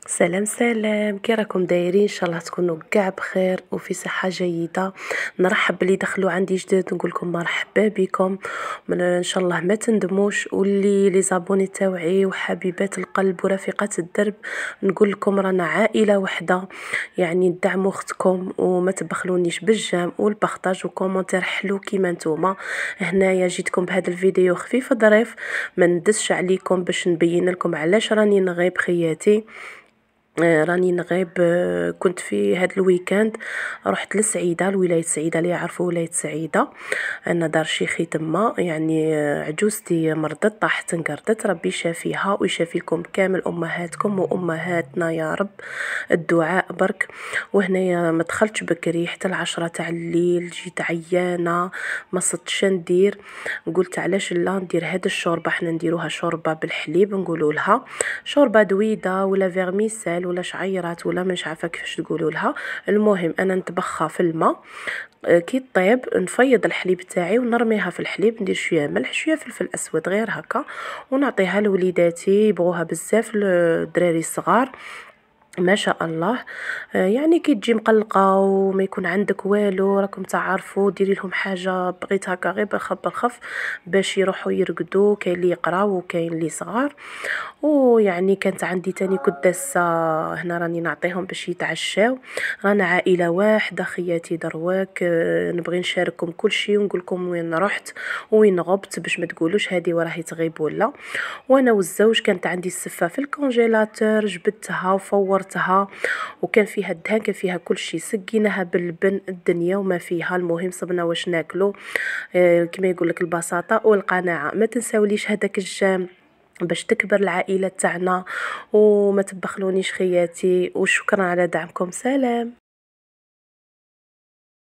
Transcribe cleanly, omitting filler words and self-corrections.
سلام سلام، كي راكم دايرين؟ ان شاء الله تكونوا كاع بخير وفي صحه جيده. نرحب باللي دخلوا عندي جداد، نقول لكم مرحبا بكم. ان شاء الله ما تندموش، واللي لي زابوني تاوعي وحبيبات القلب ورفيقات الدرب نقول لكم رانا عائله وحده. يعني ندعموا اختكم وما تبخلونيش بالجام والبارطاج وكومونتير حلو كيما نتوما. هنايا جيتكم بهذا الفيديو خفيف ظريف، ما ندسش عليكم باش نبين لكم علاش راني نغيب خياتي. راني نغيب. كنت في هاد الويكاند رحت لسعيدة، لولاية سعيدة، اللي يعرفوا ولاية سعيدة. أنا دار شيخي تما، يعني عجوزتي مرضت، طاحت انقرضت، ربي يشافيها ويشافي لكم كامل أمهاتكم وأمهاتنا يا رب. الدعاء برك. وهنايا ما دخلتش بكري حتى 10 تاع الليل، جيت عيانة ما صدتش ندير. قلت علاش لا ندير هاد الشوربة، حنا نديروها شوربة بالحليب، نقولوا لها شوربة دويدة ولا فيرميسيل ولا شعيرات ولا مش عارفه كيفاش تقولوا لها. المهم انا نطبخها في الماء، كي طيب نفيض الحليب تاعي ونرميها في الحليب، ندير شويه ملح شويه فلفل اسود غير هكا، ونعطيها لوليداتي يبغوها بزاف، الدراري الصغار ما شاء الله. يعني كي تجي مقلقه وما يكون عندك والو، راكم تعرفوا ديري لهم حاجه بغيت هكا غير بالخف باش يروحوا يرقدوا، كاين اللي يقراو وكاين اللي صغار. ويعني كانت عندي تاني كداسه هنا راني نعطيهم باش يتعشاو. رانا عائله واحده خياتي درواك. نبغي نشارككم كل شيء ونقول لكم وين رحت وين غبت باش ما تقولوش هذه وراهي تغيب ولا. وانا والزوج كانت عندي السفه في الكونجيلاتور، جبتها وفورتها وكان فيها الدهان، كان فيها كل شيء، سقيناها باللبن الدنيا وما فيها. المهم صبنا واش ناكلو. كما يقول لك البساطه والقناعه. ما تنساوليش هذاك الجام باش تكبر العائله تاعنا، وما تبخلونيش خياتي، وشكرا على دعمكم. سلام.